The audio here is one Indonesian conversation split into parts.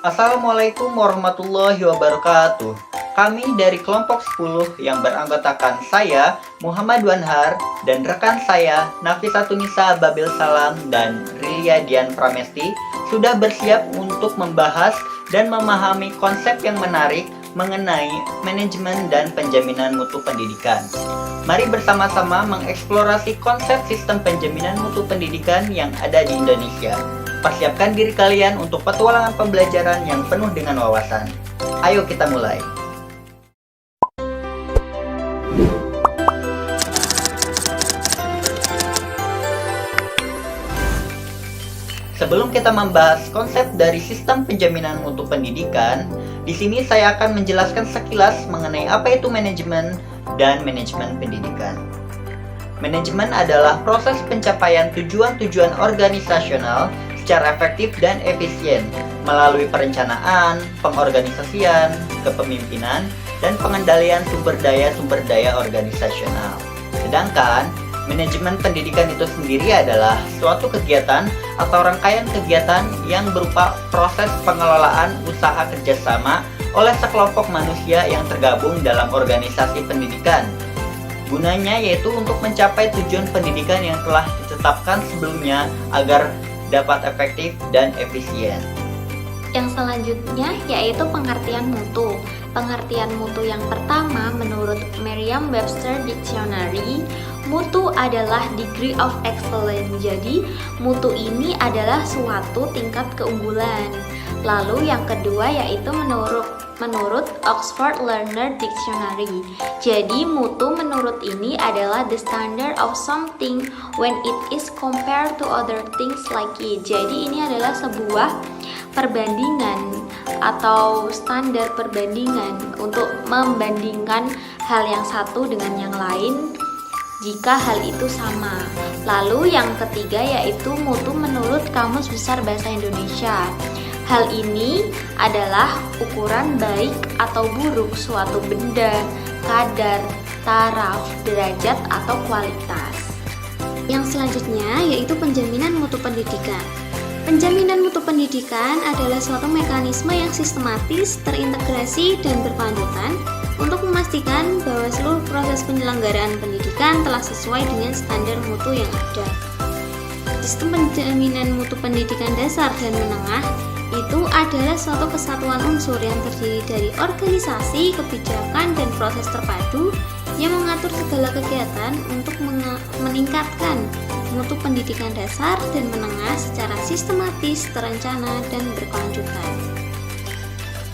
Assalamualaikum warahmatullahi wabarakatuh. Kami dari kelompok 10 yang beranggotakan saya, Muhammad Wanhar, dan rekan saya, Nafisatunisa Babil Salam dan Rilia Dian Pramesti, sudah bersiap untuk membahas dan memahami konsep yang menarik mengenai manajemen dan penjaminan mutu pendidikan. Mari bersama-sama mengeksplorasi konsep sistem penjaminan mutu pendidikan yang ada di Indonesia. Persiapkan diri kalian untuk petualangan pembelajaran yang penuh dengan wawasan. Ayo kita mulai. Sebelum kita membahas konsep dari sistem penjaminan mutu pendidikan, di sini saya akan menjelaskan sekilas mengenai apa itu manajemen dan manajemen pendidikan. Manajemen adalah proses pencapaian tujuan-tujuan organisasional secara efektif dan efisien melalui perencanaan, pengorganisasian, kepemimpinan, dan pengendalian sumber daya organisasional. Sedangkan manajemen pendidikan itu sendiri adalah suatu kegiatan atau rangkaian kegiatan yang berupa proses pengelolaan usaha kerjasama oleh sekelompok manusia yang tergabung dalam organisasi pendidikan. Gunanya yaitu untuk mencapai tujuan pendidikan yang telah ditetapkan sebelumnya agar dapat efektif dan efisien. Yang selanjutnya yaitu pengertian mutu. Pengertian mutu yang pertama menurut Merriam-Webster Dictionary, mutu adalah degree of excellence. Jadi, mutu ini adalah suatu tingkat keunggulan. Lalu yang kedua yaitu menurut Oxford Learner Dictionary. Jadi, mutu menurut ini adalah the standard of something when it is compared to other things like it. Jadi, ini adalah sebuah perbandingan atau standar perbandingan untuk membandingkan hal yang satu dengan yang lain jika hal itu sama. Lalu yang ketiga yaitu mutu menurut Kamus Besar Bahasa Indonesia. Hal ini adalah ukuran baik atau buruk suatu benda, kadar, taraf, derajat, atau kualitas. Yang selanjutnya yaitu penjaminan mutu pendidikan. Penjaminan mutu pendidikan adalah suatu mekanisme yang sistematis, terintegrasi, dan berkelanjutan untuk memastikan bahwa seluruh proses penyelenggaraan pendidikan telah sesuai dengan standar mutu yang ada. Sistem penjaminan mutu pendidikan dasar dan menengah itu adalah suatu kesatuan unsur yang terdiri dari organisasi, kebijakan, dan proses terpadu yang mengatur segala kegiatan untuk meningkatkan mutu pendidikan dasar dan menengah secara sistematis, terencana, dan berkelanjutan.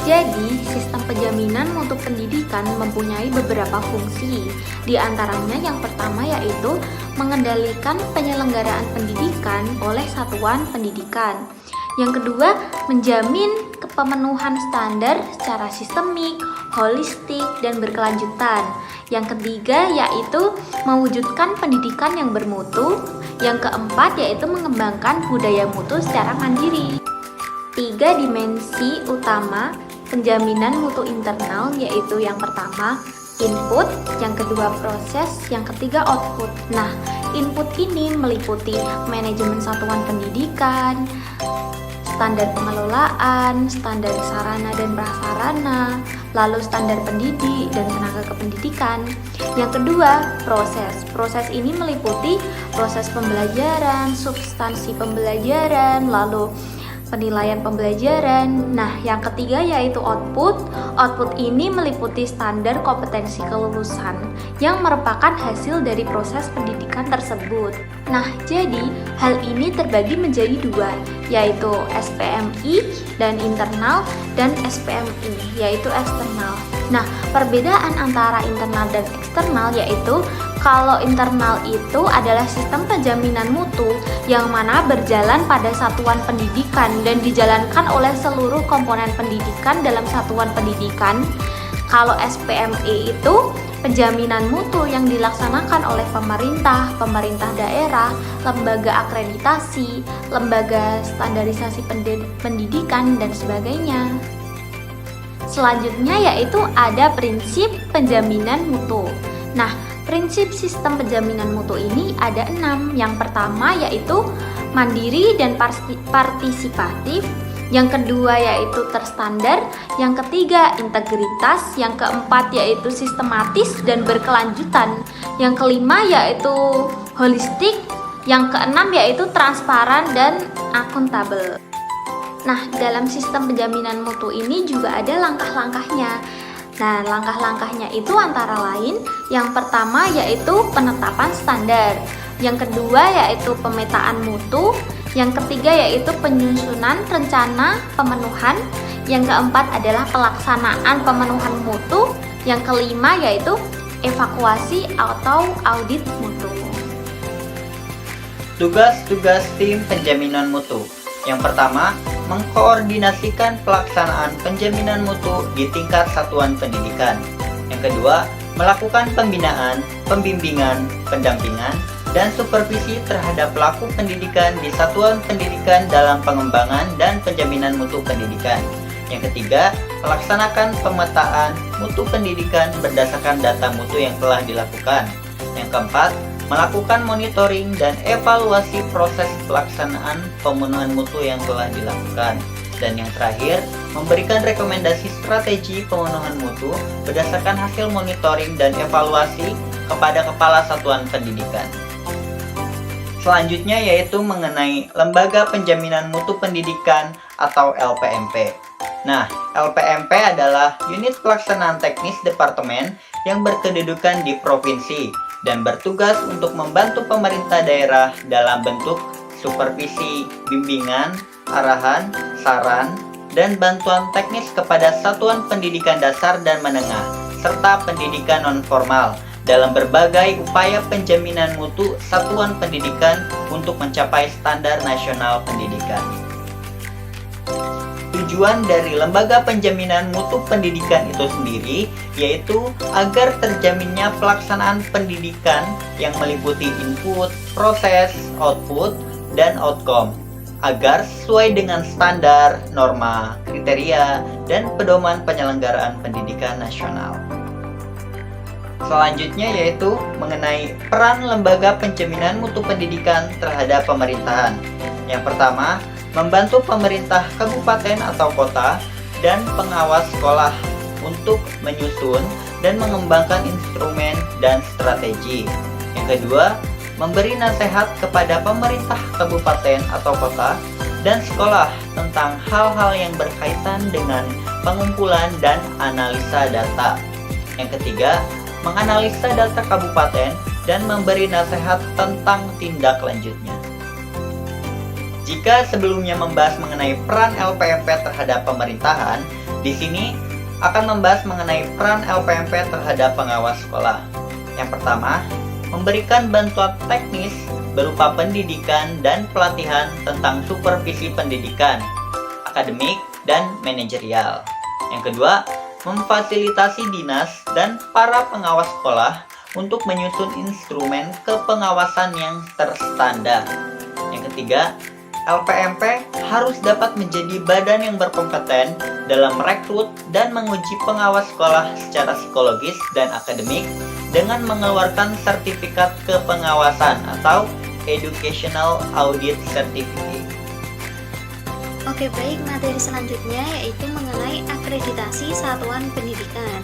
Jadi, sistem penjaminan mutu pendidikan mempunyai beberapa fungsi. Di antaranya yang pertama yaitu mengendalikan penyelenggaraan pendidikan oleh satuan pendidikan. Yang kedua, menjamin pemenuhan standar secara sistemik, holistik, dan berkelanjutan. Yang ketiga yaitu mewujudkan pendidikan yang bermutu. Yang keempat yaitu mengembangkan budaya mutu secara mandiri. 3 dimensi utama penjaminan mutu internal yaitu yang pertama input, yang kedua proses, yang ketiga output. Nah, input ini meliputi manajemen satuan pendidikan, standar pengelolaan, standar sarana dan prasarana, lalu standar pendidik dan tenaga kependidikan. Yang kedua, proses. Proses ini meliputi proses pembelajaran, substansi pembelajaran, lalu penilaian pembelajaran. Nah, yang ketiga yaitu output. Output ini meliputi standar kompetensi kelulusan yang merupakan hasil dari proses pendidikan tersebut. Nah, jadi hal ini terbagi menjadi 2, yaitu SPMI dan internal dan SPMI yaitu eksternal. Nah, perbedaan antara internal dan eksternal yaitu kalau internal itu adalah sistem penjaminan mutu yang mana berjalan pada satuan pendidikan dan dijalankan oleh seluruh komponen pendidikan dalam satuan pendidikan. Kalau SPME itu penjaminan mutu yang dilaksanakan oleh pemerintah, pemerintah daerah, lembaga akreditasi, lembaga standarisasi pendidikan, dan sebagainya. Selanjutnya yaitu ada prinsip penjaminan mutu. Nah, prinsip sistem penjaminan mutu ini ada 6. Yang pertama yaitu mandiri dan partisipatif. Yang kedua yaitu terstandar. Yang ketiga integritas. Yang keempat yaitu sistematis dan berkelanjutan. Yang kelima yaitu holistik. Yang keenam yaitu transparan dan akuntabel. Nah, dalam sistem penjaminan mutu ini juga ada langkah-langkahnya. Nah, langkah-langkahnya itu antara lain, yang pertama yaitu penetapan standar, yang kedua yaitu pemetaan mutu, yang ketiga yaitu penyusunan rencana pemenuhan, yang keempat adalah pelaksanaan pemenuhan mutu, yang kelima yaitu evakuasi atau audit mutu. Tugas-tugas tim penjaminan mutu. Yang pertama, mengkoordinasikan pelaksanaan penjaminan mutu di tingkat satuan pendidikan. Yang kedua, melakukan pembinaan, pembimbingan, pendampingan, dan supervisi terhadap pelaku pendidikan di satuan pendidikan dalam pengembangan dan penjaminan mutu pendidikan. Yang ketiga, melaksanakan pemetaan mutu pendidikan berdasarkan data mutu yang telah dilakukan. Yang keempat, melakukan monitoring dan evaluasi proses pelaksanaan pemenuhan mutu yang telah dilakukan. Dan yang terakhir, memberikan rekomendasi strategi pemenuhan mutu berdasarkan hasil monitoring dan evaluasi kepada kepala satuan pendidikan. Selanjutnya yaitu mengenai Lembaga Penjaminan Mutu Pendidikan atau LPMP. Nah, LPMP adalah unit pelaksanaan teknis departemen yang berkedudukan di provinsi dan bertugas untuk membantu pemerintah daerah dalam bentuk supervisi, bimbingan, arahan, saran, dan bantuan teknis kepada satuan pendidikan dasar dan menengah, serta pendidikan non-formal dalam berbagai upaya penjaminan mutu satuan pendidikan untuk mencapai standar nasional pendidikan. Tujuan dari Lembaga Penjaminan Mutu Pendidikan itu sendiri yaitu agar terjaminnya pelaksanaan pendidikan yang meliputi input, proses, output, dan outcome agar sesuai dengan standar, norma, kriteria, dan pedoman penyelenggaraan pendidikan nasional. Selanjutnya yaitu mengenai peran Lembaga Penjaminan Mutu Pendidikan terhadap pemerintahan. Yang pertama, membantu pemerintah kabupaten atau kota dan pengawas sekolah untuk menyusun dan mengembangkan instrumen dan strategi. Yang kedua, memberi nasihat kepada pemerintah kabupaten atau kota dan sekolah tentang hal-hal yang berkaitan dengan pengumpulan dan analisa data. Yang ketiga, menganalisa data kabupaten dan memberi nasihat tentang tindak lanjutnya. Jika sebelumnya membahas mengenai peran LPMP terhadap pemerintahan, di sini akan membahas mengenai peran LPMP terhadap pengawas sekolah. Yang pertama, memberikan bantuan teknis berupa pendidikan dan pelatihan tentang supervisi pendidikan, akademik, dan manajerial. Yang kedua, memfasilitasi dinas dan para pengawas sekolah untuk menyusun instrumen kepengawasan yang terstandar. Yang ketiga, LPMP harus dapat menjadi badan yang berkompeten dalam merekrut dan menguji pengawas sekolah secara psikologis dan akademik dengan mengeluarkan sertifikat kepengawasan atau Educational Audit Certificate. Oke, baik, materi selanjutnya yaitu mengenai akreditasi satuan pendidikan.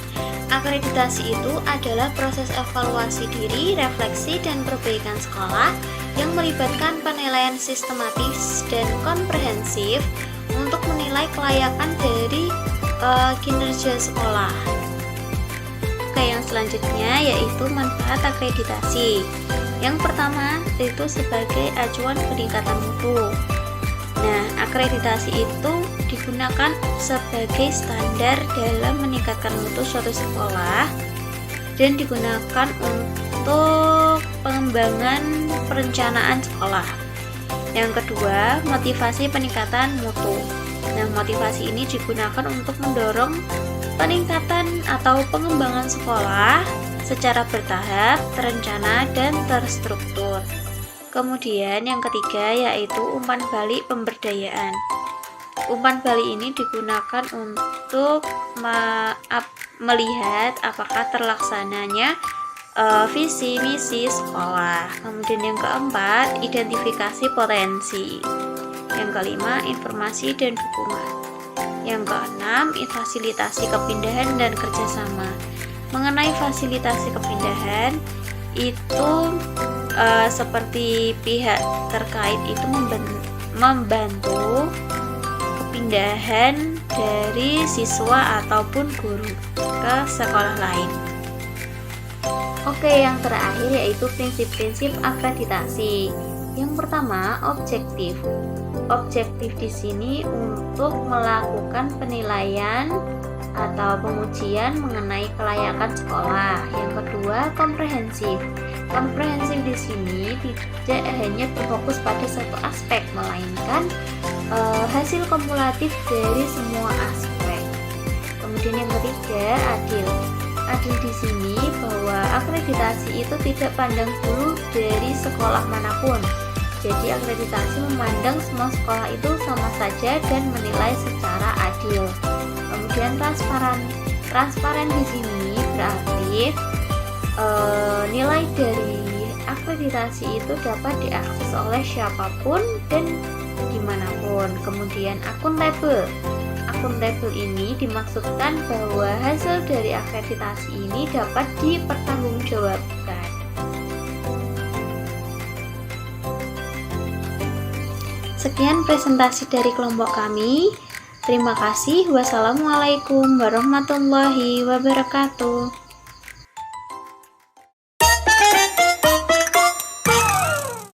Akreditasi itu adalah proses evaluasi diri, refleksi, dan perbaikan sekolah yang melibatkan penilaian sistematis dan komprehensif untuk menilai kelayakan dari kinerja sekolah. Oke, yang selanjutnya yaitu manfaat akreditasi. Yang pertama itu sebagai acuan peningkatan mutu. Nah, akreditasi itu digunakan sebagai standar dalam meningkatkan mutu suatu sekolah dan digunakan untuk pengembangan perencanaan sekolah. Yang kedua, motivasi peningkatan mutu. Nah, motivasi ini digunakan untuk mendorong peningkatan atau pengembangan sekolah secara bertahap, terencana, dan terstruktur. Kemudian yang ketiga yaitu umpan balik pemberdayaan. Umpan balik ini digunakan untuk melihat apakah terlaksananya visi misi sekolah. Kemudian yang keempat, identifikasi potensi. Yang kelima, informasi dan dukungan. Yang keenam, fasilitasi kepindahan dan kerjasama. Mengenai fasilitasi kepindahan, itu seperti pihak terkait itu membantu kepindahan dari siswa ataupun guru ke sekolah lain. Oke, yang terakhir yaitu prinsip-prinsip akreditasi. Yang pertama, objektif. Objektif di sini untuk melakukan penilaian atau pengujian mengenai kelayakan sekolah. Yang kedua, komprehensif. Komprehensif di sini tidak hanya berfokus pada satu aspek, melainkan hasil kumulatif dari semua aspek. Kemudian yang ketiga, adil. Adil di sini bahwa akreditasi itu tidak pandang bulu dari sekolah manapun. Jadi akreditasi memandang semua sekolah itu sama saja dan menilai secara adil. Kemudian transparan. Transparan di sini berarti nilai dari akreditasi itu dapat diakses oleh siapapun dan dimanapun. Kemudian akuntabel. Akuntabel ini dimaksudkan bahwa hasil dari akreditasi ini dapat dipertanggungjawabkan. Sekian presentasi dari kelompok kami. Terima kasih. Wassalamualaikum warahmatullahi wabarakatuh.